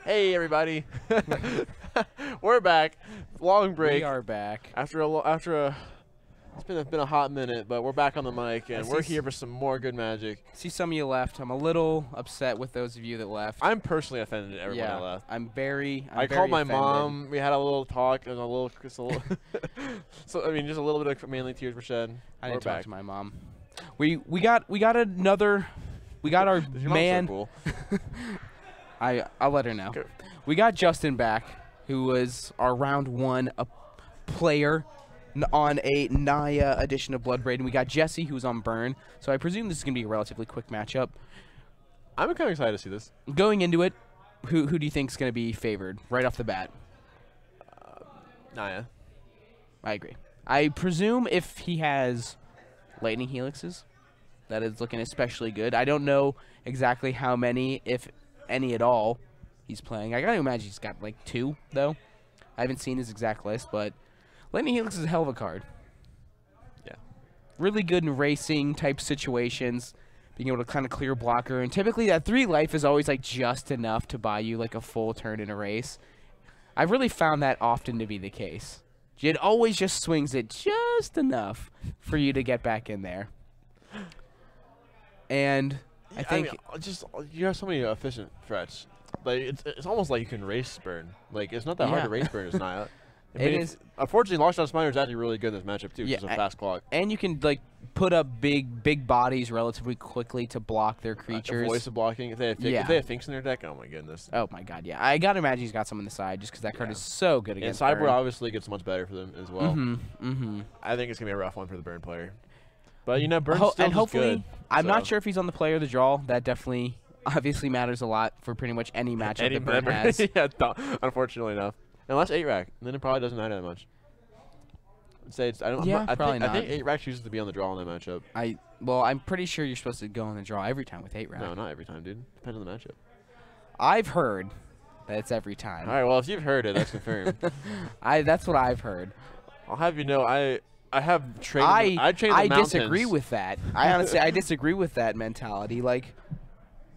Hey everybody, we're back. Long break. We are back. After a it's been a hot minute, but we're back on the mic and we're here for some more good magic. See, some of you left. I'm a little upset with those of you that left. I'm personally offended at everyone yeah, that left. I'm very I called my mom. We had a little talk and just a little so I mean, just a little bit of mainly tears were shed. I didn't talk to my mom. We got our man. So cool. I'll let her know. Okay. We got Justin back, who was our round 1 player on a Naya edition of Bloodbraid, and we got Jesse, who's on Burn. So I presume this is gonna be a relatively quick matchup. I'm kind of excited to see this. Going into it, who do you think is gonna be favored right off the bat? Naya. I agree. I presume if he has Lightning Helixes, that is looking especially good. I don't know exactly how many, if any at all, he's playing. I gotta imagine he's got like 2, though. I haven't seen his exact list, but Lightning Helix is a hell of a card. Yeah. Really good in racing type situations, being able to kind of clear blocker, and typically that 3 life is always like just enough to buy you like a full turn in a race. I've really found that often to be the case. It always just swings it just enough for you to get back in there. And I think you have so many efficient threats. Like it's almost like you can race Burn. Like it's not that hard to race Burn. It's not. It is. Unfortunately, Lockshot Smiter is actually really good in this matchup too. Yeah, it's a fast clock. And you can like put up big bodies relatively quickly to block their creatures. Voice of blocking. If they have Finks in their deck, oh my goodness. Oh my god, yeah. I gotta imagine he's got some on the side just because that card is so good against. And Sideboard Burn. obviously gets much better for them as well. I think it's gonna be a rough one for the Burn player. But you know, Burn still and hopefully, good. I'm not sure if he's on the play or the draw. That definitely obviously matters a lot for pretty much any matchup that Burn has. Yeah, unfortunately enough. Unless 8-rack, then it probably doesn't matter that much. I'd say I think 8-rack chooses to be on the draw in that matchup. I'm pretty sure you're supposed to go on the draw every time with 8-rack. No, not every time, dude. Depends on the matchup. I've heard that it's every time. All right, well, if you've heard it, that's confirmed. That's what I've heard. I'll have you know, I have trained. I disagree with that. I disagree with that mentality. Like,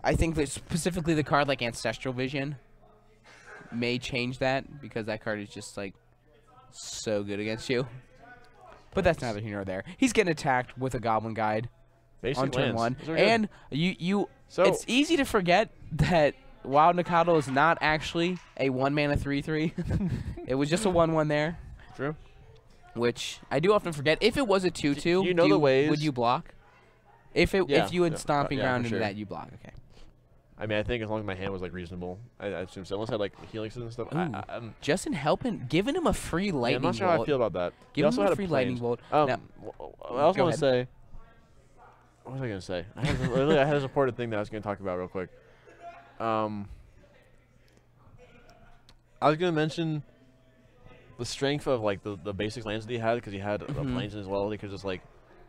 I think that specifically the card like Ancestral Vision may change that because that card is just like so good against you. But that's neither here nor there. He's getting attacked with a Goblin Guide on turn 1, and it's easy to forget that Wild Nikado is not actually a 1-mana 3/3. It was just a 1/1 there. True. Which I do often forget. If it was a 2/2, you know the ways. Would you block? If you had Stomping Ground into that, you block. Okay. I mean, I think as long as my hand was like reasonable, I assume so. Unless I had like Helixes and stuff. Justin giving him a free Lightning Bolt. I'm not sure how I feel about that. Give him a free Lightning Bolt. I also want to say, what was I going to say? I had a important thing that I was going to talk about real quick. I was going to mention the strength of like the basic lands that he had because he had planes as well. They could just like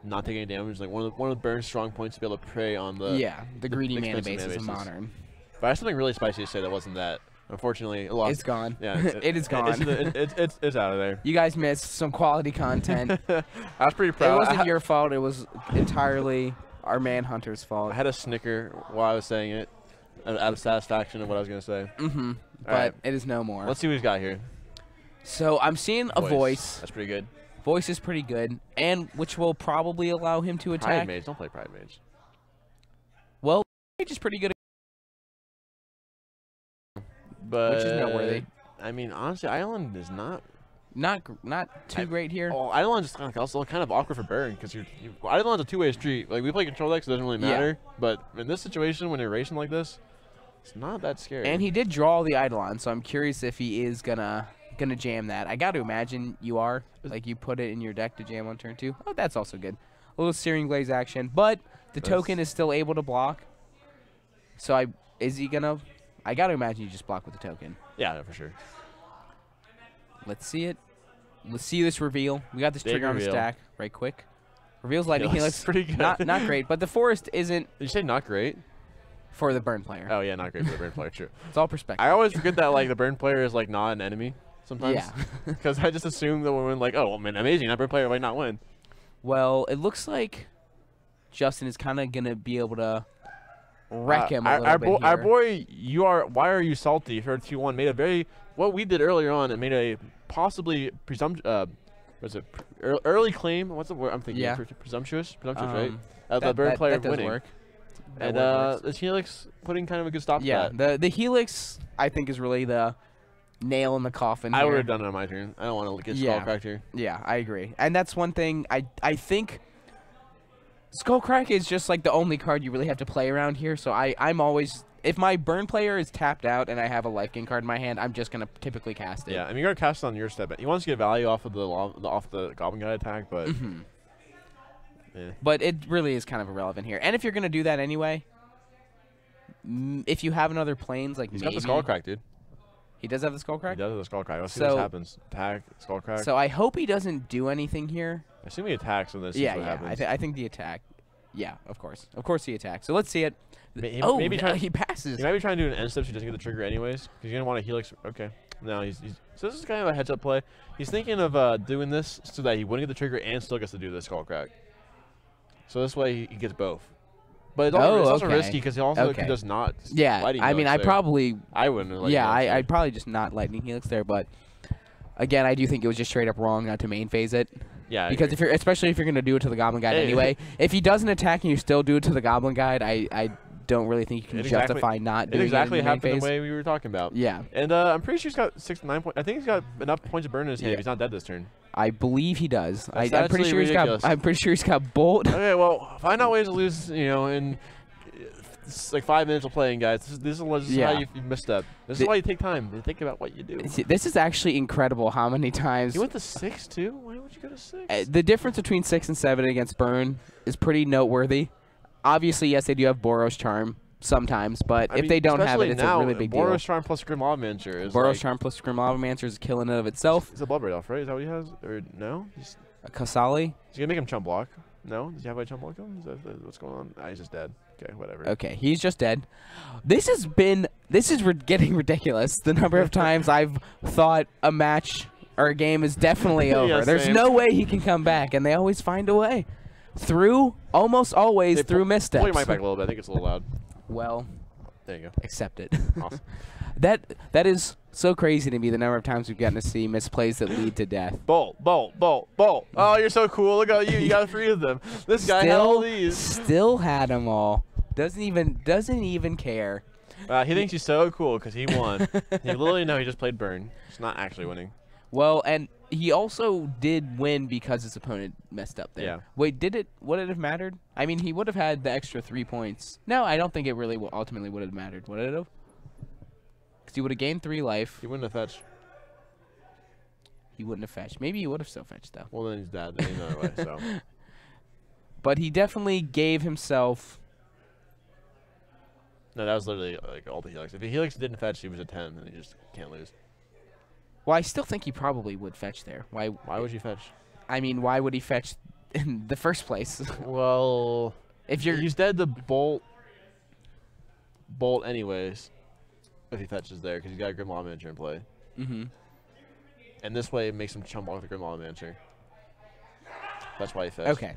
not take any damage. Like one of Burn's strong points to be able to prey on the the greedy mana bases of Modern. But I have something really spicy to say that wasn't that. Unfortunately, it lost. It's gone. Yeah, it is gone. It's out of there. You guys missed some quality content. I was pretty proud. It wasn't your fault. It was entirely our Manhunter's fault. I had a snicker while I was saying it, out of satisfaction of what I was gonna say. But it is no more. Let's see what he's got here. So I'm seeing a voice. That's pretty good. Voice is pretty good, and which will probably allow him to attack. Pride Mage, don't play Pride Mage. Well, Mage is pretty good, but which is noteworthy. I mean, honestly, Island is not too great here. Oh, Island's just also kind of awkward for Burn because Island's a two-way street. Like we play control decks, it doesn't really matter. But in this situation, when you're racing like this, it's not that scary. And he did draw the Eidolon, so I'm curious if he is gonna jam that. I got to imagine you are. Like you put it in your deck to jam on turn 2. Oh, that's also good. A little Searing Blaze action, but the token is still able to block. So I got to imagine you just block with the token. Yeah, for sure. Let's see it. Let's see this reveal. We got this trigger on the stack right quick. Reveals Lightning Helix. Pretty good. Not great, but the Forest isn't. Did you say not great? For the Burn player. Oh yeah, not great for the Burn player. True. It's all perspective. I always forget that like the Burn player is like not an enemy. Sometimes. Yeah. Because I just assume that we're like, oh, man, amazing. That Burn player might not win. Well, it looks like Justin is kind of going to be able to wreck him a little bit here. Our boy, why are you salty? For 2-1 made a very what we did earlier on and made a possibly early claim. What's the word I'm thinking? Yeah. Presumptuous, right? The Burn player that winning. Work. And the Helix putting kind of a good stop to that. Yeah, the Helix I think is really the nail in the coffin I here. would have done it on my turn. I don't want to get Skullcracked here. Yeah, I agree. And that's one thing I think Skullcrack is just like the only card you really have to play around here. So I'm always, if my burn player is tapped out and I have a life gain card in my hand, I'm just gonna typically cast it. Yeah, I mean you're gonna cast it on your step. He wants to get value off of the Goblin Guy attack, but yeah. But it really is kind of irrelevant here. And if you're gonna do that anyway, if you have another planes, like he's got the Skullcrack, dude. He does have the Skullcrack? He does have the Skullcrack. Let's see what happens. Attack, Skullcrack. So I hope he doesn't do anything here. I assume he attacks when this Yeah, what happens. I think the attack. Yeah, of course. Of course he attacks. So let's see it. He He passes. He might be trying to do an end step so he doesn't get the trigger anyways. Because you're going to want a Helix. Okay. No, so this is kind of a heads up play. He's thinking of doing this so that he wouldn't get the trigger and still gets to do the Skullcrack. So this way he gets both. But it's also risky because he also does not. Yeah, I mean, I wouldn't. Yeah, I'd probably just not Lightning Helix there. But again, I do think it was just straight up wrong not to main phase it. Yeah, because especially if you're gonna do it to the Goblin Guide anyway, if he doesn't attack and you still do it to the Goblin Guide, I don't really think you can justify not doing it. It exactly happened phase. the way we were talking about. Yeah, and I'm pretty sure he's got 6 to 9 points. I think he's got enough points of burn in his hand if he's not dead this turn. I believe he does. I'm pretty sure he's got Bolt. Okay, well, find out ways to lose. In like 5 minutes of playing, guys. This is how you misstep. This is why you take time to think about what you do. This is actually incredible how many times. You went to 6 too? Why would you go to 6? The difference between 6 and 7 against Burn is pretty noteworthy. Obviously, yes, they do have Boros Charm sometimes, but if they don't have it, it's a really big deal. Boros Charm plus Grim Lavamancer is Boros Charm plus Grim Lavamancer is killing it of itself. It's a Bloodbraid off, right? Is that what he has? Or no? A Kasali? Is he gonna make him chump block? No? Does he have a chump block him? Is that what's going on? He's just dead. Okay, whatever. Okay, he's just dead. This is getting ridiculous. The number of times I've thought a match or a game is definitely over. Yeah, There's no way he can come back, and they always find a way. Almost always through missteps. Pull your mic back a little bit. I think it's a little loud. Well, there you go. Accept it. Awesome. That is so crazy to me, the number of times we've gotten to see misplays that lead to death. Bolt. Oh, you're so cool. Look at you. You got 3 of them. This guy had all these. Still had them all. Doesn't even care. He thinks he's so cool because he won. You literally know he just played Burn. He's not actually winning. Well, and he also did win because his opponent messed up there. Yeah. Wait, would it have mattered? I mean, he would have had the extra 3 points. No, I don't think it really ultimately would have mattered. Would it have? Because he would have gained 3 life. He wouldn't have fetched. He wouldn't have fetched. Maybe he would have still fetched, though. Well, then he's dead in another way, so. But he definitely gave himself... No, that was literally like all the Helix. If the Helix didn't fetch, he was a 10, and he just can't lose. Well, I still think he probably would fetch there. Why would you fetch? I mean, why would he fetch in the first place? Well, he's dead to Bolt anyways. If he fetches there, because he's got a Grim Lavamancer in play. Mm-hmm. And this way it makes him chump block the Grim Lavamancer. That's why he fetched.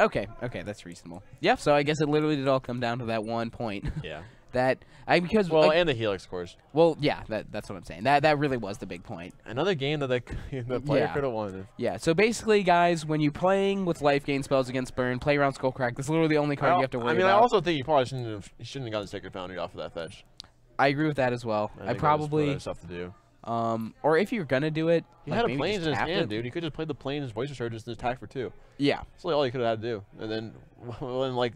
Okay, that's reasonable. Yeah, so I guess it literally did all come down to that 1 point. Yeah. And the Helix, of course. Well, yeah, that's what I'm saying. That really was the big point. Another game that the player could have won. Yeah, so basically, guys, when you're playing with life gain spells against Burn, play around Skullcrack. That's literally the only card you have to worry about. I also think you probably shouldn't have gotten Sacred Foundry off of that fetch. I agree with that as well. I probably stuff to do. Or if you're gonna do it, he had a planes in his hand, dude. He could just play the planes, voice resurgence, and attack for 2. Yeah, that's really all he could have had to do. And then when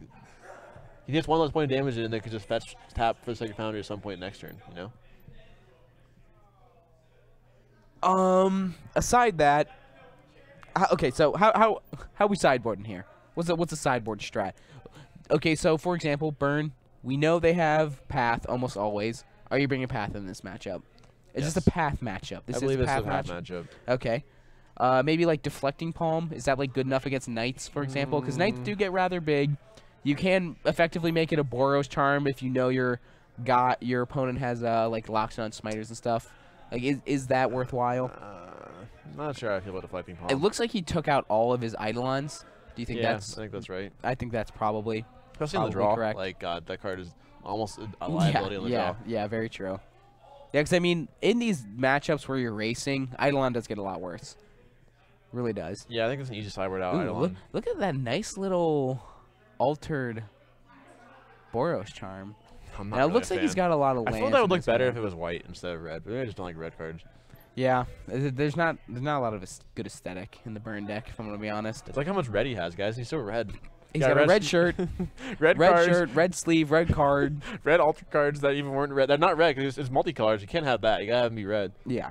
he gets 1 less point of damage, and they could just fetch tap for the Sacred Foundry at some point next turn. You know. Aside that, okay. So how we sideboarding here? What's a sideboard strat? Okay, so for example, Burn. We know they have Path almost always. Are you bringing Path in this matchup? Is this a Path matchup? I believe it's a Path matchup. Okay. Maybe like Deflecting Palm. Is that like good enough against Knights, for example? Because Knights do get rather big. You can effectively make it a Boros Charm if you know your opponent has like locks on Smiters and stuff. Like, is that worthwhile? I'm not sure how I feel about Deflecting Palm. It looks like he took out all of his Eidolons. Do you think that's... I think that's right. I think that's probably... Especially in the Probably draw. correct. Like, God, that card is almost a liability in the draw. Yeah, very true. Yeah, because, I mean, in these matchups where you're racing, Eidolon does get a lot worse. Really does. Yeah, I think it's an easy sideboard out. Ooh, look at that nice little altered Boros charm. I'm not Now, it really looks a like he's fan. got a lot of I lands. feel that would in look this better hand. if it was white instead of red, but maybe I just don't like red cards. Yeah, there's not a lot of good aesthetic in the burn deck, if I'm going to be honest. It's like how much red he has, guys. He's so red. He's got a red shirt, red red shirt, red sleeve, red card. red altar cards that even weren't red. They're not red because it's multicolors. You can't have that. You gotta have them be red. Yeah.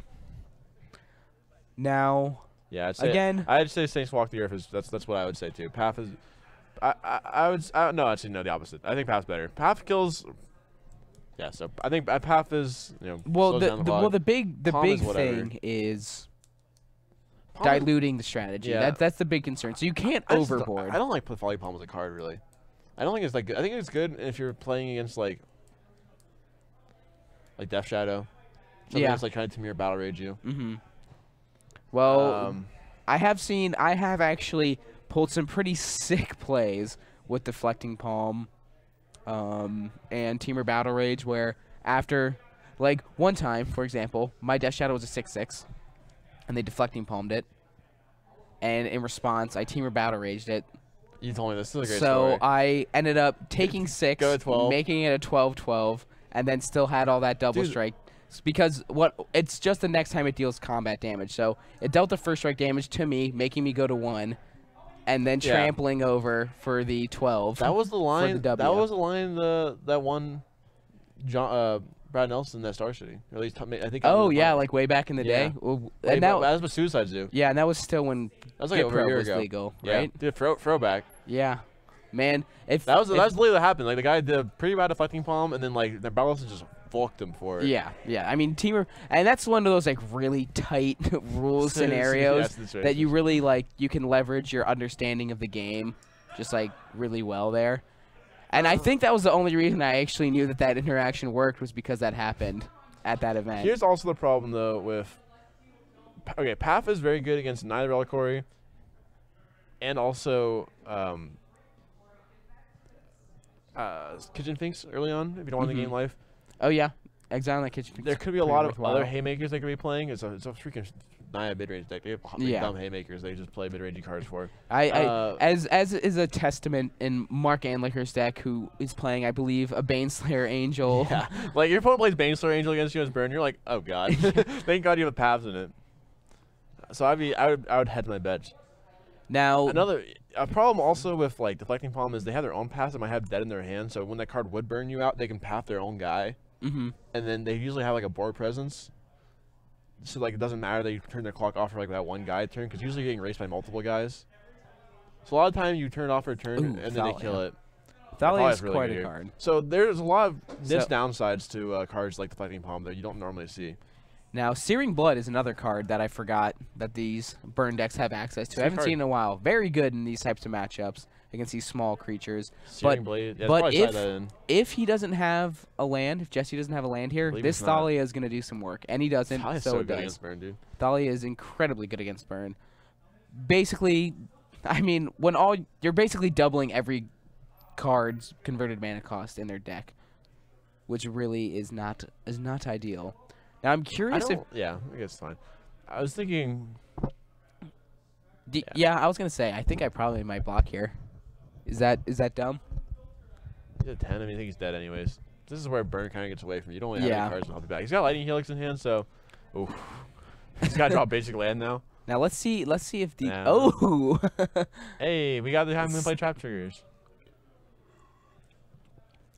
Now, yeah, I'd say, again, I'd say Saints Walk the Earth that's what I would say too. Path is, no, actually no, the opposite. I think Path's better. Path kills. Yeah, so I think Path is well, slows down the clock. the big thing is diluting the strategy. Yeah. That's the big concern. So you can't overboard. I don't like Volley Palm as a card really. I don't think it's like good. I think it's good if you're playing against like Death Shadow. Something Yeah. that's like kind of Tamir Battle Rage you. Mm-hmm. Well, I have actually pulled some pretty sick plays with Deflecting Palm and Teamer Battle Rage where after, like, one time, for example, my Death Shadow was a 6/6, and they Deflecting Palmed it, and in response, I Teamer Battle Raged it. You told me this is a great So story. I ended up taking 6, Go to 12. making it a 12/12, and then still had all that double Dude. strike. Because it's just the next time it deals combat damage. So it dealt the first strike damage to me, making me go to 1, and then Yeah. trampling over for the 12. That was the line. W. That was the line. That one, Brad Nelson at Star City. Or at least I think. Oh yeah, like way back in the Yeah. day. Well, Hey, and that that's what Suicides do. yeah, and that was still when That was like Get over a Pro year was ago. legal, Yeah. right? Dude, throwback. Yeah, man. If That was if, literally what happened. Like the guy did a pretty bad Deflecting Palm, and then like the Brad Nelson just fucked him for it. Yeah. I mean, Teamer, and that's one of those like really tight rules scenarios Yes, that's that you really like. You can leverage your understanding of the game, just like really well there. And I think that was the only reason I actually knew that interaction worked was because that happened at that event. Here's also the problem though with. Okay, Path is very good against neither Reliquary, and also Kitchen Finks early on if you don't want to gain life. Oh yeah, Exile in that Kitchen. There could be a lot of other haymakers they could be playing. It's a freaking Naya mid-range deck. They have dumb haymakers they just play mid-range cards for. As is a testament in Mark Anlicher's deck, who is playing, I believe, a Baneslayer Angel. Yeah, like your opponent plays Baneslayer Angel against you as Burn. You're like, oh god, thank God you have Paths in it. So I would head my bets. Now A problem also with like Deflecting Palm is they have their own paths that might have dead in their hand. So when that card would burn you out, they can path their own guy. Mm-hmm. And then they usually have like a board presence. So like it doesn't matter that you turn their clock off for like that one guy turn because usually you're getting raced by multiple guys. So a lot of time you turn it off for a turn and then they kill it. Thalia is really quite good a here. card. So there's a lot of downsides to cards like Deflecting Palm that you don't normally see. Now, Searing Blood is another card that I forgot that these burn decks have access to. I haven't seen in a while. Very good in these types of matchups against these small creatures. Searing Blade. Yeah, but if he doesn't have a land, if Jesse doesn't have a land here, this Thalia is going to do some work. And he doesn't, so it does. Against Burn, dude. Thalia is incredibly good against Burn. Basically, I mean, you're basically doubling every card's converted mana cost in their deck, which really is not ideal. Now I'm curious if yeah, I guess it's fine. I was thinking. Yeah, I was gonna say I think I probably might block here. Is that dumb? He's at 10. I mean, I think he's dead anyways. This is where Burn kind of gets away from you. You don't really have any cards to help you back. He's got Lightning Helix in hand, so. Oof. He's got to draw basic land now. Now let's see if the oh. Hey, we got the time to play trap triggers.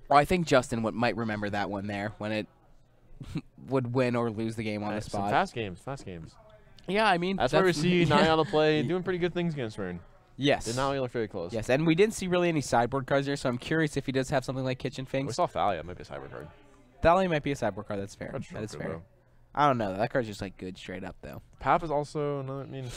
Well, I think Justin might remember that one there when it would win or lose the game on the spot. Fast games. Yeah, I mean that's where we see Naya on the play doing pretty good things against Burn. Yes. Did not really look very close. Yes, and we didn't see really any sideboard cards there, so I'm curious if he does have something like Kitchen Finks. We saw Thalia. Might be a sideboard card. Thalia might be a sideboard card. That's fair. That is fair. Though. I don't know. That card's just like good straight up though. Path is also another. I mean.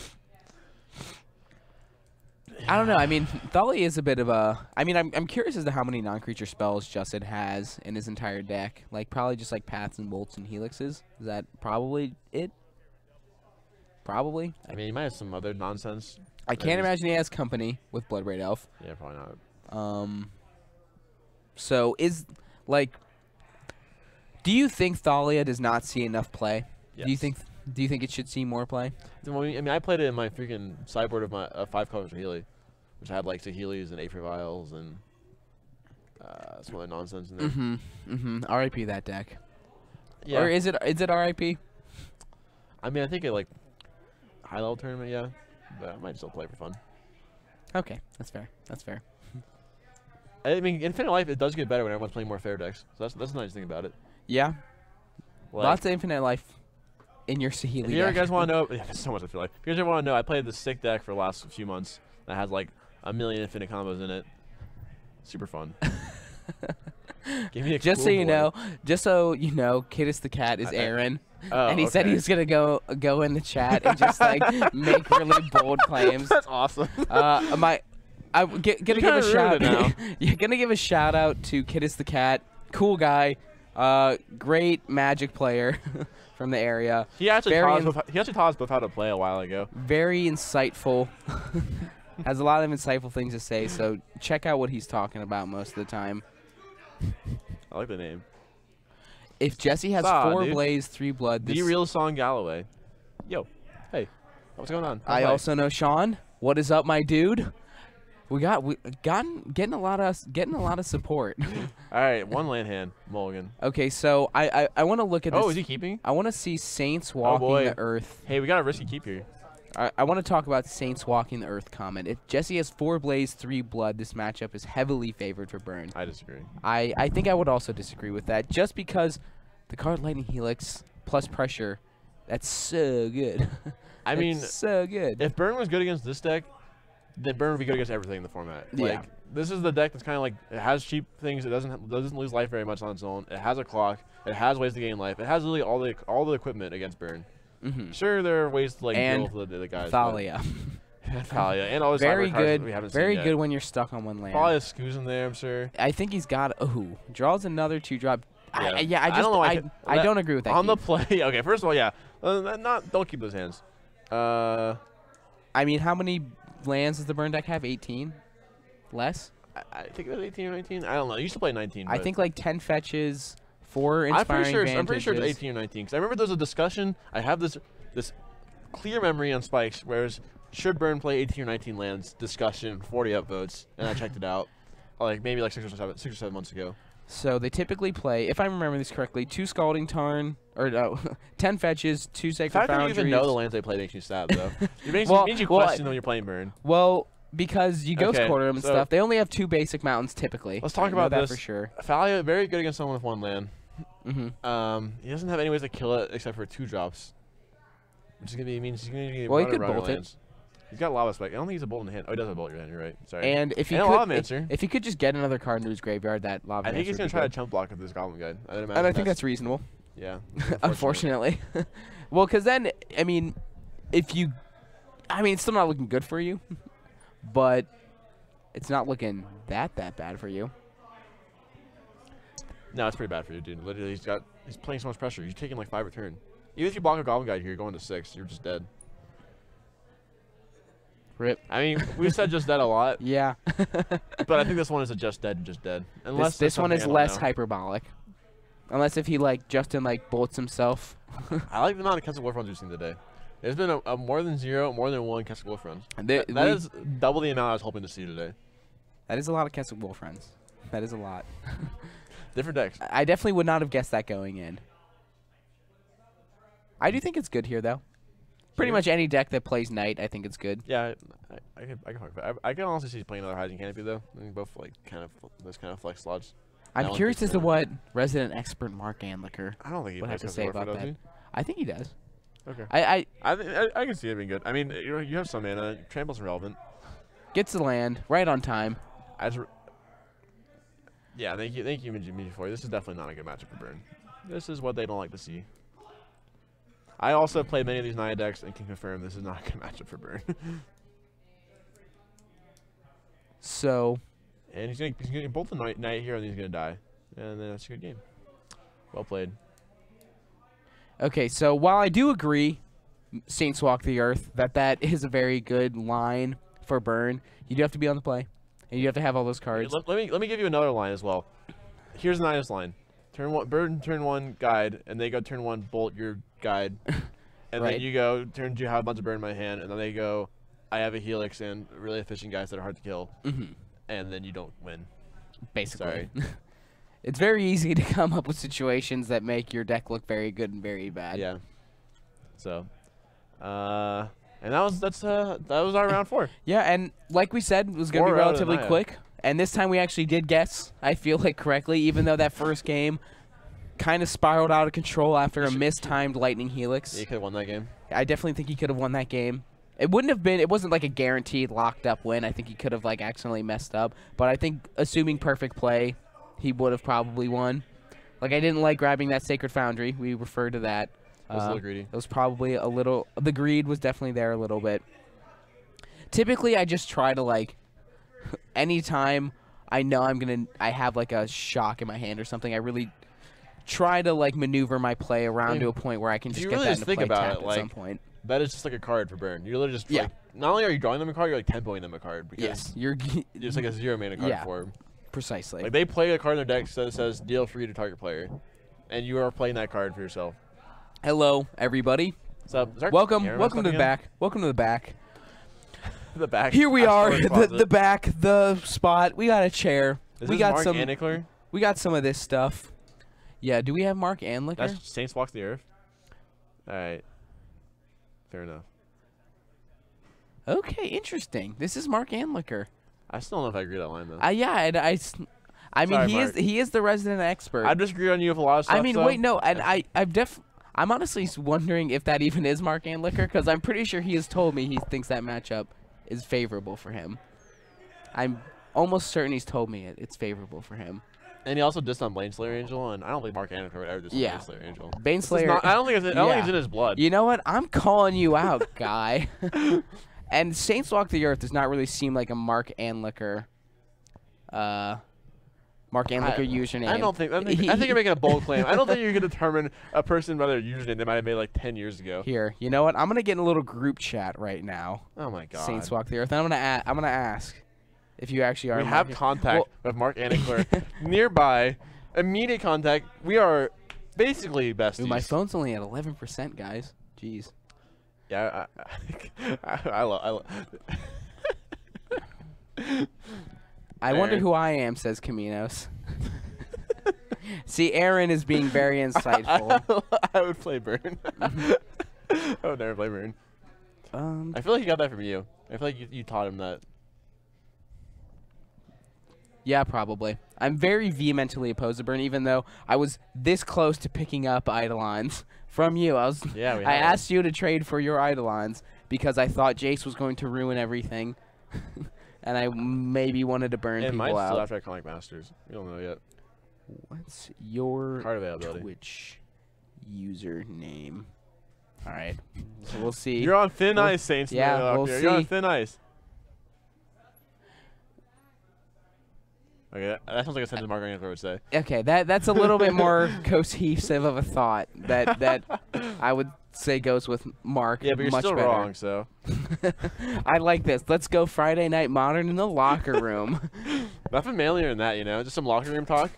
I don't know. I mean, Thalia is a bit of a. I mean, I'm curious as to how many non-creature spells Justin has in his entire deck. Like probably just like paths and bolts and helixes. Is that probably it? Probably. I mean, he might have some other nonsense. I can't imagine he has company with Bloodbraid Elf. Yeah, probably not. So do you think Thalia does not see enough play? Yes. Do you think it should see more play? I mean, I played it in my freaking sideboard of my 5 colors of Healy, which had like Healys and Aether Vials and some other nonsense in there. RIP that deck. Yeah. Or is it RIP? I mean, I think it like high level tournament, yeah, but I might still play for fun. Okay, that's fair. That's fair. I mean, Infinite Life, it does get better when everyone's playing more fair decks. So that's the nice thing about it. Yeah. Like, Lots of Infinite Life in your Saheeli if you ever deck. guys want to know, yeah, there's so much Infinite Life. If you guys ever want to know, I played this sick deck for the last few months that has like a million infinite combos in it. Super fun. Give me a Just cool so you board. know, Kittis the cat is Aaron. And he said he was gonna go in the chat and just like make really bold claims. That's awesome. Gonna give a shout out. You're gonna give a shout out to Kittis the cat, cool guy, great Magic player from the area. He actually taught us both how to play a while ago. Very insightful. Has a lot of insightful things to say. So check out what he's talking about most of the time. I like the name. If Jesse has 4 Blaze, 3 Blood, The real Song Galloway. Yo, hey, what's going on? I also know Sean. What is up, my dude? We getting a lot of support. All right, 1 land hand, Mulligan. Okay, so I want to look at this. Oh, is he keeping? I want to see Saints walking the earth. Hey, we got a risky keep here. I want to talk about Saints walking the earth comment. If Jesse has 4 Blaze, 3 Blood, this matchup is heavily favored for Burn. I disagree. I think I would also disagree with that, just because the card Lightning Helix plus pressure, that's so good. I mean, so good. If Burn was good against this deck, then Burn would be good against everything in the format. Like, this is the deck that's kind of like, it has cheap things. It doesn't lose life very much on its own. It has a clock. It has ways to gain life. It has literally all the equipment against Burn. Sure, there are ways to like deal with the guys. Thalia. Thalia and all those very good. We haven't Very seen good yet. when you're stuck on one land. Thalia scoos in there, I'm sure. I think he's got. Draws another 2-drop. Yeah. I don't know. I don't agree with that. On the play, okay. First of all, yeah, don't keep those hands. I mean, how many lands does the Burn deck have? 18? Less? I think it was 18 or 19. I don't know. I used to play 19. I think like 10 fetches, 4 inspiring I'm pretty sure it's 18 or 19. Because I remember there was a discussion. I have this clear memory on Spikes, whereas should Burn play 18 or 19 lands discussion, 40 upvotes, and I checked it out, like maybe like 6 or 7 months ago. So they typically play, if I remember this correctly, 2 Scalding Tarn, or no, 10 fetches, 2 Sacred Foundries. The fact that you even know the lands they play makes you sad, though. It means you question when you're playing Burn. Well, because you Ghost Quarter them and so stuff, they only have 2 basic mountains typically. Let's talk about that this for sure. Thalia, very good against someone with 1 land. He doesn't have any ways to kill it except for 2 drops. Which is going to means he's going to get he could bolt it. He's got Lava Spike. I don't think he's a bolt in the hand. Oh, he does have a bolt in your hand. You're right. Sorry. And if he could just get another card into his graveyard, that Lava. I think he's going to try to chump block with this Goblin Guide. And I think that's reasonable. Yeah. Unfortunately. Well, because then, I mean, it's still not looking good for you, but it's not looking that bad for you. No, it's pretty bad for you, dude. Literally, he's playing so much pressure. You're taking like 5 a turn. Even if you block a Goblin Guide here, you're going to 6. You're just dead. Rip. I mean, we've said just dead a lot. Yeah. But I think this one is a just dead. Unless this one is less hyperbolic. Unless if he Justin bullets himself. I like the amount of Keswick Wolf runs we've seen today. There's been a more than 0, more than 1 Keswick Wolf runs. That is double the amount I was hoping to see today. That is a lot of Keswick Wolf runs. That is a lot. Different decks. I definitely would not have guessed that going in. I do think it's good here, though. Pretty much any deck that plays Knight, I think it's good. Yeah, I can honestly see playing another Rising Canopy though. I think both those kind of flex slots. I'm curious as to what resident expert Mark Anliker I don't think he would have to say about that. He? I think he does. Okay. I can see it being good. I mean, you have some mana. Trample's irrelevant. Gets the land right on time. Yeah, thank you, Midgie, for you. This is definitely not a good matchup for Burn. This is what they don't like to see. I also played many of these Naya decks and can confirm this is not a good matchup for Burn. So. And he's gonna bolt the Knight here and he's gonna die. And then that's a good game. Well played. Okay, so while I do agree, Saints Walk the Earth, that is a very good line for Burn, you do have to be on the play. and you have to have all those cards. Let me give you another line as well. Here's Naya's line. Turn 1 bird, turn 1 guide, and they go turn 1 bolt your guide. And Right. then you go turn 2 have a bunch of bird in my hand, and then they go I have a helix and really efficient guys that are hard to kill. And then you don't win. Basically. Sorry. It's very easy to come up with situations that make your deck look very good and very bad. Yeah. So, and that was our round 4. Yeah, and like we said, it was going to be 4 out of relatively 9. quick. And this time we actually did guess, I feel like, correctly, even though that first game kind of spiraled out of control after a mistimed lightning helix. Yeah, you could have won that game. I definitely think he could have won that game. It wouldn't have been, it wasn't like a guaranteed locked up win. I think he could have like accidentally messed up. But I think assuming perfect play, he would have probably won. Like I didn't like grabbing that Sacred Foundry. We referred to that. It was a little greedy. It was probably a little, the greed was definitely there a little bit. Typically I just try to like, anytime I know I have like a shock in my hand or something, I really try to like maneuver my play around to a point where I can just you get really that just into think play about tap it, at like, some point. That is just like a card for burn. You're literally just Yeah. like, not only are you drawing them a card, you're like tempoing them a card because Yes, you're it's like a 0 mana card Yeah. for them. precisely. Like they play a card in their deck that says deal free to target player, and you are playing that card for yourself. Hello, everybody. What's up? Is our Welcome camera to the stuff back. Welcome to the back. again? The back. Here we Our are, storage the closet. back, the spot. We got a chair. Is we this got Mark some. Annickler? We got some of this stuff. Yeah. Do we have Mark Anlicker? That's Saints Walk the Earth. All right. Fair enough. Okay, interesting. This is Mark Anlicker. I still don't know if I agree with that line though. Yeah, and I mean, Sorry, he is the resident expert. I disagree on you with a lot of stuff. I mean, so. wait, no, and I'm honestly wondering if that even is Mark Anlicker, because I'm pretty sure he has told me he thinks that matchup is favorable for him. I'm almost certain he's told me it's favorable for him. And he also dissed on Baneslayer Angel, and I don't think Mark Annickler would ever diss on Yeah. Baneslayer Angel. Baneslayer. I don't think it's in his blood. You know what? I'm calling you out, guy. And Saints Walk the Earth does not really seem like a Mark Anlicker. Username. I don't think. I think you're making a bold claim. I don't think you can determine a person by their username they might have made like 10 years ago. Here, you know what? I'm gonna get in a little group chat right now. Oh my god. Saints Walk the Earth. And I'm gonna ask if you actually are. We have contact with Mark Annickler nearby. Immediate contact. We are basically besties. Ooh, my phone's only at 11%, guys. Jeez. Yeah, I love. I wonder Aaron. who I am, says Caminos. See, Aaron is being very insightful. I would play Burn. I would never play Burn. I feel like he got that from you. I feel like you taught him that. Yeah, probably. I'm very vehemently opposed to Burn, even though I was this close to picking up Eidolons from you. I asked you to trade for your Eidolons because I thought Jace was going to ruin everything. And I maybe wanted to burn It people might still out. after Iconic Masters. We don't know yet. What's your Card availability. Twitch username? All right, so we'll see. You're on thin ice, Saints. Yeah, we'll You're on see. thin ice. Okay, that sounds like a sentence Mark Annickler would say. Okay, that's a little bit more cohesive of a thought that I would say goes with Mark. Yeah, but you're much still better. wrong, so. I like this. Let's go Friday Night Modern in the locker room. Nothing manlier than that, you know? Just some locker room talk.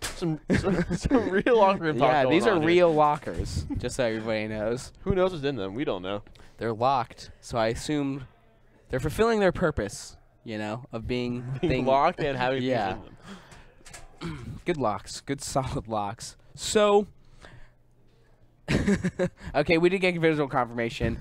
Some real locker room talk. Yeah, going these are on here. real lockers, just so everybody knows. Who knows what's in them? We don't know. They're locked, so I assume they're fulfilling their purpose, you know, of being Locked and having Yeah. things in them. Good locks, good solid locks. So, okay, we did get visual confirmation.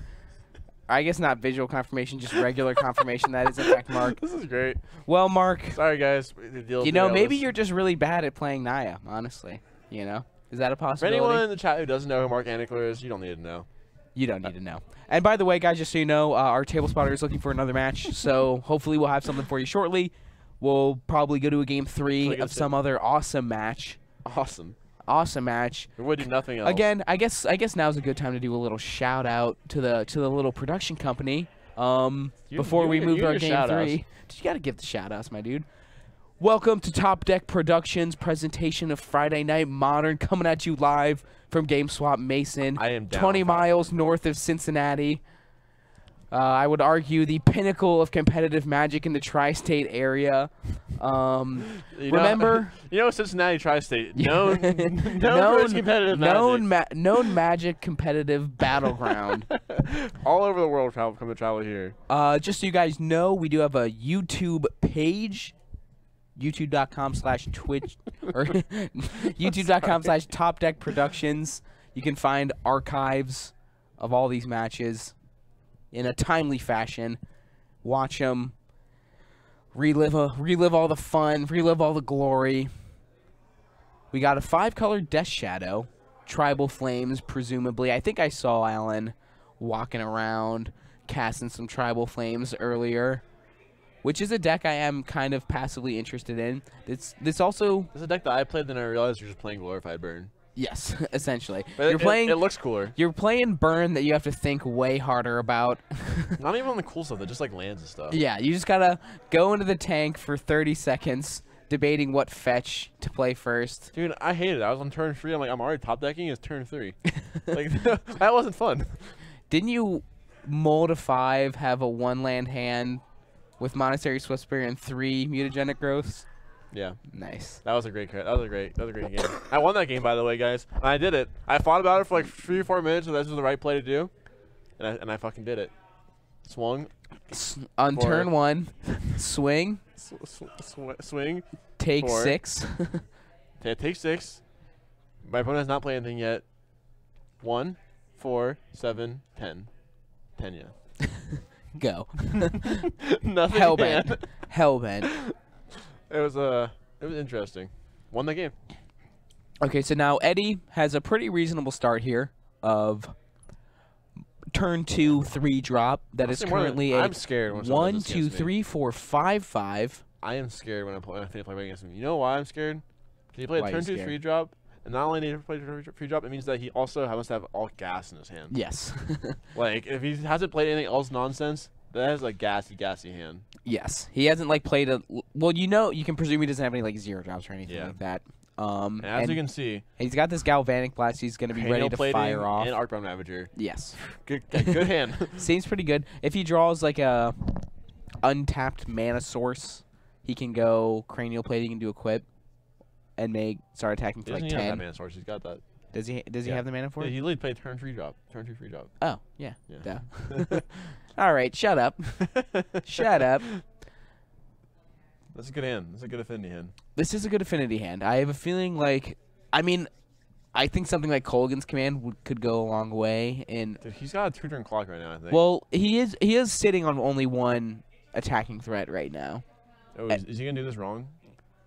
I guess not visual confirmation, just regular confirmation that is in fact Mark. This is great. Well, Mark, Sorry, guys. you know, maybe you're just really bad at playing Naya, honestly. You know? Is that a For possibility? anyone in the chat who doesn't know who Mark Annickler is, you don't need to know. You don't need to know. And by the way, guys, just so you know, our table spotter is looking for another match, so hopefully we'll have something for you shortly. We'll probably go to a game 3 of some other awesome match. Awesome match. We would do nothing else. Again, I guess now's a good time to do a little shout out to the little production company. Before we move to our game 3, you gotta give the shout outs, my dude. Welcome to Top Deck Productions presentation of Friday Night Modern, coming at you live from GameSwap Mason. I am down 20 with that. miles north of Cincinnati. I would argue the pinnacle of competitive Magic in the tri-state area. Remember? Cincinnati tri-state, known for its competitive Magic. Known Magic competitive battleground. All over the world come to travel here. Just so you guys know, we do have a YouTube page. YouTube.com/Twitch or YouTube.com/Top Deck Productions. You can find archives of all these matches in a timely fashion. Watch them, relive all the fun, relive all the glory. We got a 5-color Death Shadow, Tribal Flames, presumably. I think I saw Alan walking around casting some Tribal Flames earlier, which is a deck I am kind of passively interested in. This is a deck that I played, then I realized you're just playing Glorified Burn. Yes, essentially. But it looks cooler. You're playing Burn that you have to think way harder about. Not even on the cool stuff, just like lands and stuff. Yeah, you just gotta go into the tank for 30 seconds, debating what fetch to play first. Dude, I hated it. I was on turn 3. I'm like, I'm already top decking. It's turn 3. Like, that wasn't fun. Didn't you Mold of 5 have a 1-land hand with Monastery Swiftspear and 3 mutagenic growths? Yeah. Nice. That was a great game. I won that game, by the way, guys. And I did it. I thought about it for like 3 or 4 minutes, and that was the right play to do. And I fucking did it. Swung. On turn 1, swing. Swing. Take 6. Take 6. My opponent has not played anything yet. 1, 4, 7, 10. 10, yeah. Go. Nothing. Hellbent. Hellbent. It was interesting. Won the game. Okay, so now Eddie has a pretty reasonable start here of turn 2 3 drop. That is currently a I'm scared when 1 2 3 4 5 5. I am scared when I finish playing against him. You know why I'm scared? Because he played a turn 2 3 drop, and not only did he play a 3 drop, it means that he also has to have all gas in his hand. Yes. Like if he hasn't played anything else nonsense, that is a gassy hand. Yes, he hasn't like played a. Well, you can presume he doesn't have any like 0 drops or anything like that. And as you can see, he's got this Galvanic Blast. He's going to be ready to fire off. And Arcbound Ravager. Yes. Good hand. Seems pretty good. If he draws like a untapped mana source, he can go Cranial Plating and do Equip, and start attacking for like 10. He doesn't have that mana source. He's got that. Does he have the mana for it? Yeah, he literally played turn 3 drop. Turn 2 free drop. Oh, yeah. Duh. All right, shut up. Shut up. That's a good hand. That's a good affinity hand. This is a good affinity hand. I have a feeling like, I think something like Colgan's Command could go a long way. Dude, he's got a 2-turn clock right now, I think. Well, he is sitting on only 1 attacking threat right now. Oh, is he gonna do this wrong?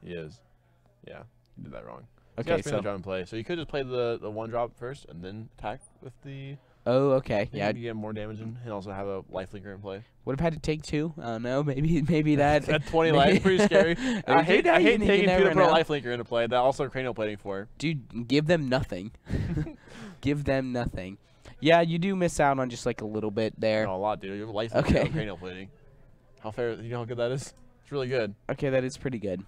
He is. Yeah, he did that wrong. Okay, so drop and play. So you could just play the 1 drop first and then attack with the. Oh, okay. Yeah. You get more damage and also have a lifelinker in play. Would have had to take 2. I don't know. Maybe that. That 20 life, pretty scary. I hate taking 2 to put a lifelinker into play. That also cranial plating for. Dude, give them nothing. Give them nothing. Yeah, you do miss out on just like a little bit there. No, a lot, dude. You have a lifelinker and cranial plating. How fair? You know how good that is? It's really good. Okay, that is pretty good.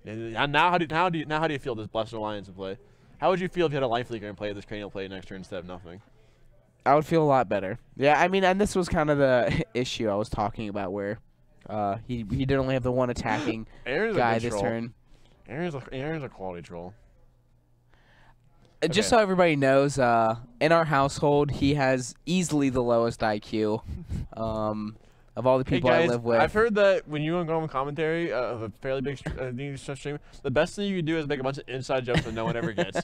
And now how do you feel this Blessed Alliance in play? How would you feel if you had a lifelinker and played this cranial plate next turn instead of nothing? I would feel a lot better. Yeah, and this was kind of the issue I was talking about, where he did only have the 1 attacking guy this turn. Aaron's a quality troll. Just so everybody knows, in our household, he has easily the lowest IQ of all the people guys, I live with. I've heard that when you go on commentary of a fairly big stream, the best thing you can do is make a bunch of inside jokes that no one ever gets.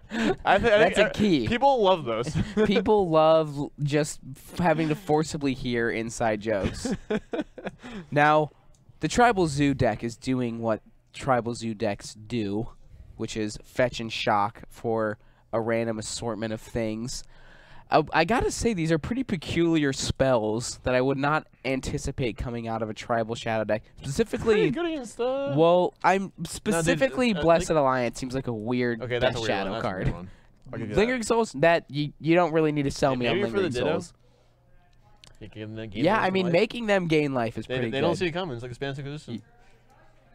That's a key. People love those. People love just having to forcibly hear inside jokes. Now, the Tribal Zoo deck is doing what Tribal Zoo decks do, which is fetch and shock for a random assortment of things. I gotta say, these are pretty peculiar spells that I would not anticipate coming out of a Tribal Shadow deck. Specifically, good against stuff. Well, specifically Blessed Alliance seems like a weird Death Shadow card. Lingering Souls, that you don't really need to sell me on Lingering Souls. Yeah, making them gain life is pretty good. They don't see it coming. It's like a Spanish Inquisition.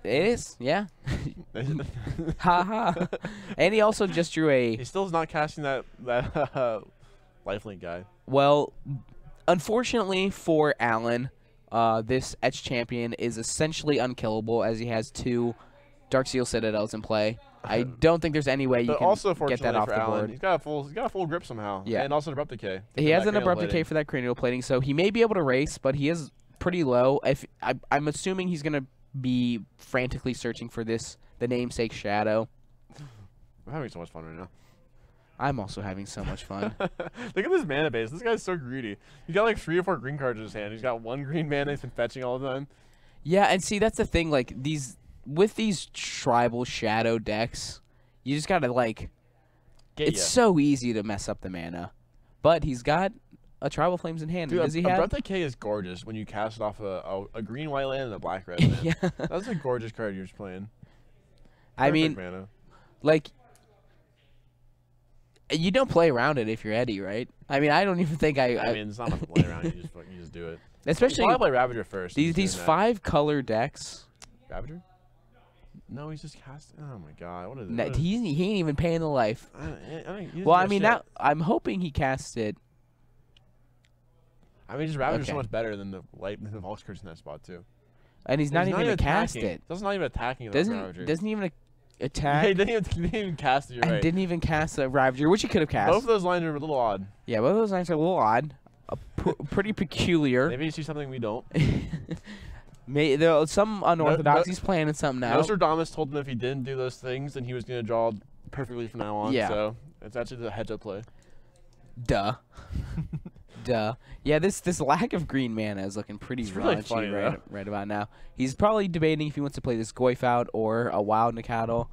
It is, yeah. Ha. And he also just drew a... He still is not casting that lifelink guy. Well, unfortunately for Alan, this Etch Champion is essentially unkillable as he has 2 Darksteel Citadels in play. I don't think there's any way you But can also, get that fortunately off for the Alan, board. he's got a full grip somehow. Yeah. And also an abrupt decay. He has an abrupt decay for that cranial plating, so he may be able to race, but he is pretty low. I'm assuming he's gonna be frantically searching for the namesake Shadow. I'm having so much fun right now. I'm also having so much fun. Look at this mana base. This guy's so greedy. He's got like 3 or 4 green cards in his hand. He's got 1 green mana he's been fetching all the time. Yeah, and see, that's the thing. Like with these tribal Shadow decks, you just gotta like. It's so easy to mess up the mana, but he's got a Tribal Flames in hand. Dude, Does he have? Abrupt Decay is gorgeous when you cast it off a green white land and a black red land. Yeah. That's a gorgeous card you're just playing. I mean, mana. like, you don't play around it if you're Eddie, right? I mean, I don't even think I mean, it's not much to play around. You just do it. Especially you play Ravager first. These 5 color decks. Ravager? No, he's just casting. Oh my god, what is No, it? he ain't even paying the life. Well, I mean, now I'm hoping he casts it. I mean, just Ravager's Okay. so much better than the Volks cards in that spot too. And he's not even gonna cast it. That's not even attacking. Ravager. Doesn't even attack. Yeah, he didn't even cast it. You're and right. didn't even cast the Ravager, which he could have cast. Both of those lines are a little odd. Yeah, both of those lines are a little odd. Pretty peculiar. Maybe you see something we don't. There's some unorthodox. He's planning something out. Nostradamus told him if he didn't do those things, then he was going to draw perfectly from now on. Yeah. So it's actually the heads-up play. Duh. Duh. Yeah, this lack of green mana is looking pretty really raunchy funny, right about now. He's probably debating if he wants to play this Goyf out or a Wild Nacatl.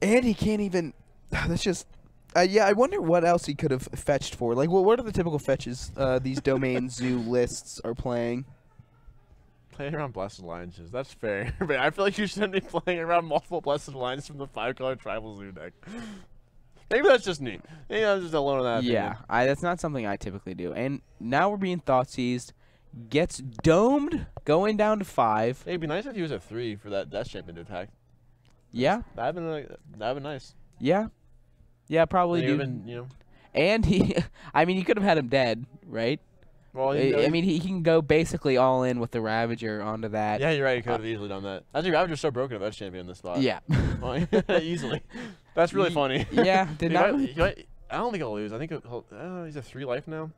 And he can't even. That's just. Yeah, I wonder what else he could have fetched for. Like, what are the typical fetches these Domain Zoo lists are playing? Playing around Blessed Alliances. That's fair. But I feel like you shouldn't be playing around multiple Blessed Alliances from the 5-color Tribal Zoo deck. Maybe that's just me. Maybe I'm just alone on that. Yeah, that's not something I typically do. And now we're being thought seized. Gets domed, going down to 5. It'd be nice if he was at 3 for that Death Champion to attack. Yeah. That'd been nice. Yeah. Yeah, probably do. And I mean, he could have had him dead, right? Well, I mean, he can go basically all in with the Ravager onto that. Yeah, you're right. He could have easily done that. I think Ravager's so broken at Death Champion in this spot. Yeah. Easily. That's really funny. Yeah. I don't think he'll lose. I think he's at 3 life now.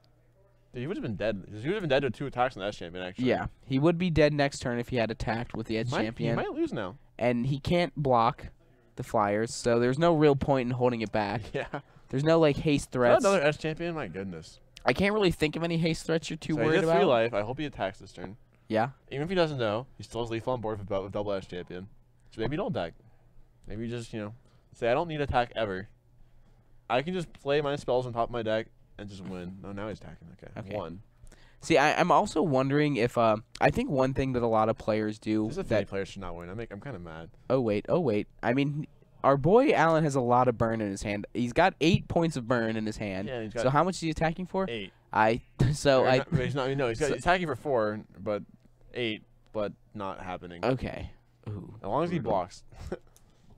Dude, he would have been dead. He would have been dead to 2 attacks on that champion, actually. Yeah. He would be dead next turn if he had attacked with the Edge Champion. He might lose now. And he can't block the Flyers, so there's no real point in holding it back. Yeah. There's no, like, haste threats. Another Edge Champion? My goodness. I can't really think of any haste threats you're too worried He's at about. 3 life. I hope he attacks this turn. Yeah. Even if he doesn't know, he still has lethal on board with double Edge Champion. So maybe you don't attack. Maybe you just, say, I don't need attack ever. I can just play my spells on top of my deck and just win. No, now he's attacking. Okay. 1. See, I'm also wondering if I think one thing that a lot of players do This is that players should not win. I'm kind of mad. Oh wait. I mean, our boy Alan has a lot of burn in his hand. He's got 8 points of burn in his hand. Yeah, he's got so how much is he attacking for? 8. He's attacking for 4, but 8, but not happening. Okay. Ooh, As long as he blocks.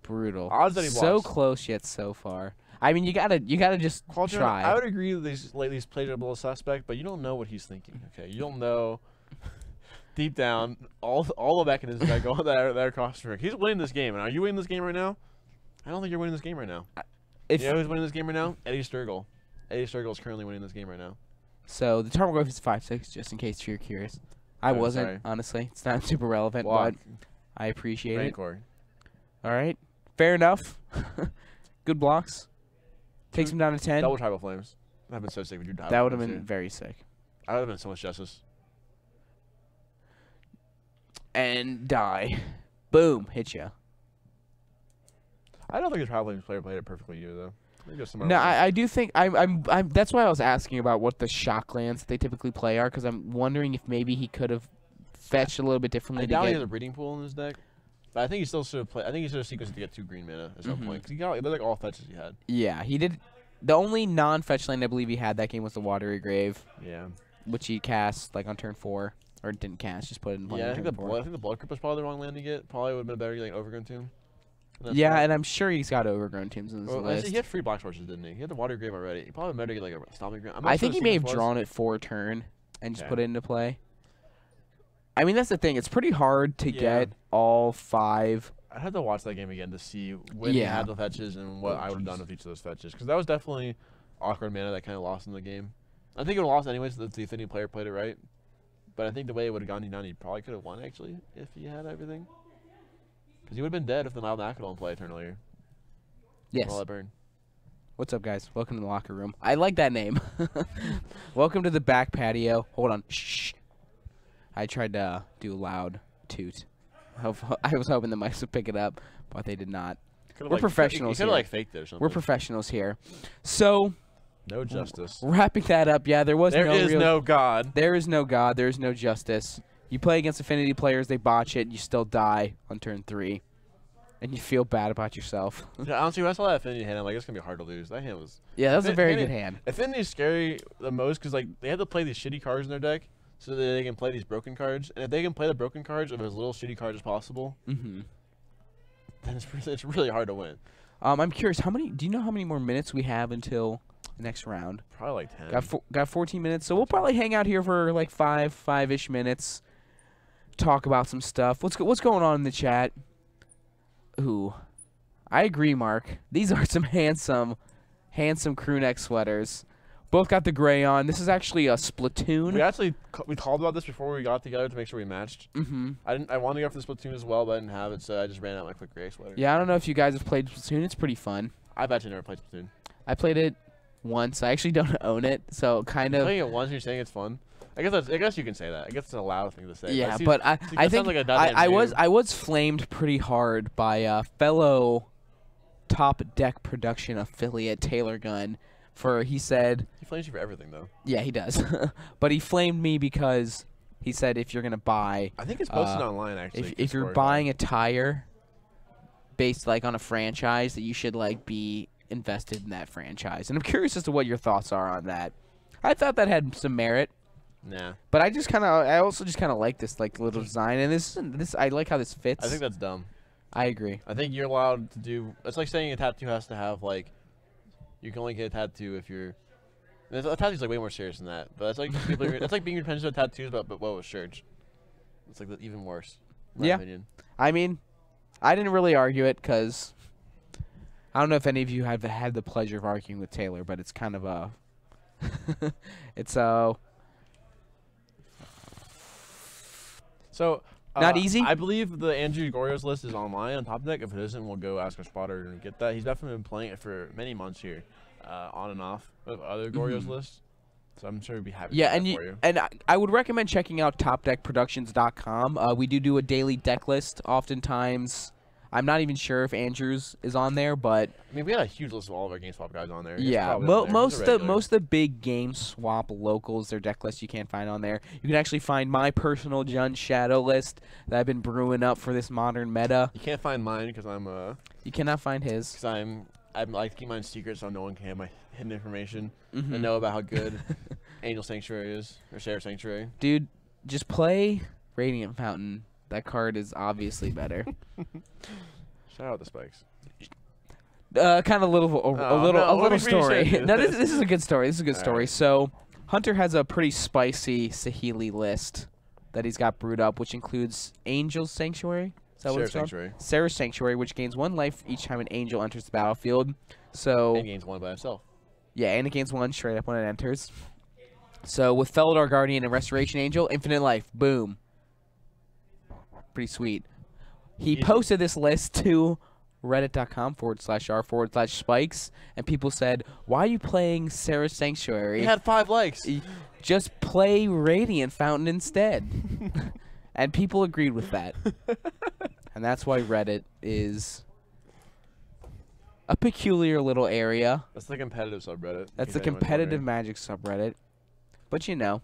brutal. Odds that he So blocks. close yet so far. I mean, you gotta just try. I would agree that these players are a little suspect, but you don't know what he's thinking. Okay, you don't know deep down all the mechanisms that go that are across the ring. He's winning this game, and are you winning this game right now? I don't think you're winning this game right now. You know who's winning this game right now? Eddie Sturgill. Eddie Sturgill is currently winning this game right now. So the Tarmogoyf is 5/6, just in case you're curious. I wasn't, sorry. honestly. It's not super relevant, but I appreciate Rancor. it. All right, fair enough. Good blocks. Takes him down to 10. Double Tribal Flames. That would have been so sick if you died. That would have been very sick. I would have been so much justice. And die. Boom, hit ya. I don't think the Tribal Flames player played it perfectly either, though. No, I do think I'm. That's why I was asking about what the shock lands that they typically play are, because I'm wondering if maybe he could have fetched a little bit differently. I doubt he has a breeding pool in his deck, but I think he still should have played. I think he should have sequenced to get 2 green mana at some point, because they're like all fetches he had. Yeah, he did. The only non-fetch land I believe he had that game was the Watery Grave. Yeah. Which he cast like on turn 4, or didn't cast, just put it in play. Yeah, on I think turn 4. the Blood Crypt was probably the wrong land to get. Probably would have been better getting Overgrown Tomb. Yeah, and I'm sure he's got overgrown teams in his Well, list. actually, he had 3 box horses, didn't he? He had the water grave already. He probably better get like a stomping ground. I think he may have drawn it for a turn and just put it into play. I mean, that's the thing. It's pretty hard to get all 5. I had to watch that game again to see when he had the fetches and what I would have done with each of those fetches. Because that was definitely awkward mana that kind of lost in the game. I think it would have lost anyways if the Affinity player played it right. But I think the way it would have gone down, he probably could have won, actually, if he had everything. Because he would have been dead if the Nile Nacodon didn't play a turn earlier. Yes. Blackburn. What's up, guys? Welcome to the locker room. I like that name. Welcome to the back patio. Hold on. Shh. I tried to do a loud toot. I was hoping the mics would pick it up, but they did not. We're professionals here. You could have faked it or something. We're professionals here. So, no justice. Wrapping that up, yeah, there is no God. There is no God. There is no justice. You play against Affinity players, they botch it, you still die on turn 3. And you feel bad about yourself. Yeah, honestly, when I saw that Affinity hand, I'm like, it's going to be hard to lose. That hand was... Yeah, that was a very good hand. Affinity's scary the most because like they have to play these shitty cards in their deck so that they can play these broken cards. And if they can play the broken cards of as little shitty cards as possible, then it's really hard to win. I'm curious, do you know how many more minutes we have until the next round? Probably like 10. Got 14 minutes, so we'll probably hang out here for like 5-ish minutes, talk about some stuff. What's going on in the chat? Ooh, I agree, Mark. These are some handsome crew neck sweaters. Both got the gray on. This is actually a Splatoon. We called about this before we got together to make sure we matched. I wanted to go for the Splatoon as well, but I didn't have it, so I just ran out my quick gray sweater. Yeah, I don't know if you guys have played Splatoon. It's pretty fun. I've actually never played Splatoon. I played it once. I actually don't own it, so kind of. Playing it once, you're saying it's fun. I guess you can say that. I guess it's a loud thing to say. Yeah, but I think like I was flamed pretty hard by a fellow Top Deck production affiliate Taylor Gunn he said he flames you for everything though. Yeah, he does. But he flamed me because he said if you're gonna buy, I think it's posted online actually. If you're buying a tire based like on a franchise, that you should like be invested in that franchise. And I'm curious as to what your thoughts are on that. I thought that had some merit. Nah. But I also just kind of like this like little design, and this I like how this fits. I think that's dumb. I agree. I think you're allowed to do. It's like saying a tattoo has to have like. You can only get a tattoo if you're. A tattoo's like way more serious than that. But it's like people. It's like being attention to tattoos, but what with shirts. It's like even worse. In my opinion. I mean, I didn't really argue it because I don't know if any of you have had the pleasure of arguing with Taylor, but it's kind of a. It's a. So not easy. I believe the Andrew Gorio's list is online on Top Deck. If it isn't, we'll go ask our spotter and get that. He's definitely been playing it for many months here, on and off of other Gorio's lists. So I'm sure he'd be happy. Yeah, to for you. And I would recommend checking out TopDeckProductions.com. We do a daily deck list oftentimes. I'm not even sure if Andrews is on there, but I mean, we had a huge list of all of our GameSwap guys on there. Yeah, most of the big GameSwap locals, their deck list you can't find on there. You can actually find my personal Jun Shadow list that I've been brewing up for this modern meta. You can't find mine because I'm You cannot find his. Because I like to keep mine secret so no one can have my hidden information and know about how good Angel Sanctuary is or Sarah Sanctuary. Dude, just play Radiant Fountain. That card is obviously better. Shout out the spikes. Kind of a little story. No, this is a good story. This is a good story. Right. So, Hunter has a pretty spicy Saheeli list that he's got brewed up, which includes Angel's Sanctuary. Is that what it's called? Sarah's Sanctuary, which gains 1 life each time an angel enters the battlefield. So and gains 1 by itself. Yeah, and it gains 1 straight up when it enters. So with Felidar Guardian and Restoration Angel, infinite life. Boom. Pretty sweet. He posted this list to reddit.com/r/spikes, and people said, "Why are you playing Sarah's Sanctuary? He had 5 likes. Just play Radiant Fountain instead." And people agreed with that. And that's why Reddit is a peculiar little area. That's the competitive subreddit. That's the competitive Magic subreddit. But you know,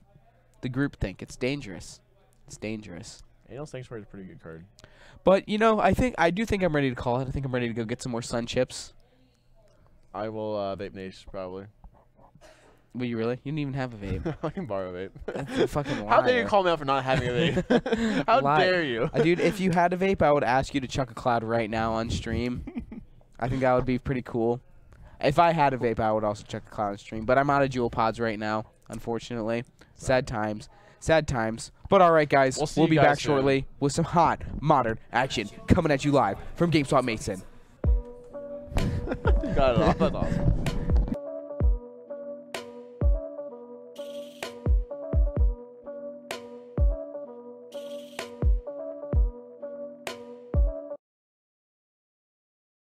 the groupthink, it's dangerous. It's dangerous. Angel Sanctuary is a pretty good card. But, you know, I do think I'm ready to call it. I think I'm ready to go get some more sun chips. I will vape Nace, probably. Were you really? You didn't even have a vape. I can borrow a vape. That's a fucking How dare you liar. call me out for not having a vape? How dare you? Dude, if you had a vape, I would ask you to chuck a cloud right now on stream. I think that would be pretty cool. If I had a vape, I would also chuck a cloud on stream. But I'm out of Juul pods right now, unfortunately. Sad times. Sad times. But all right, guys, we'll be back shortly with some hot, modern action coming at you live from GameSwap Mason. Got it off. That's awesome.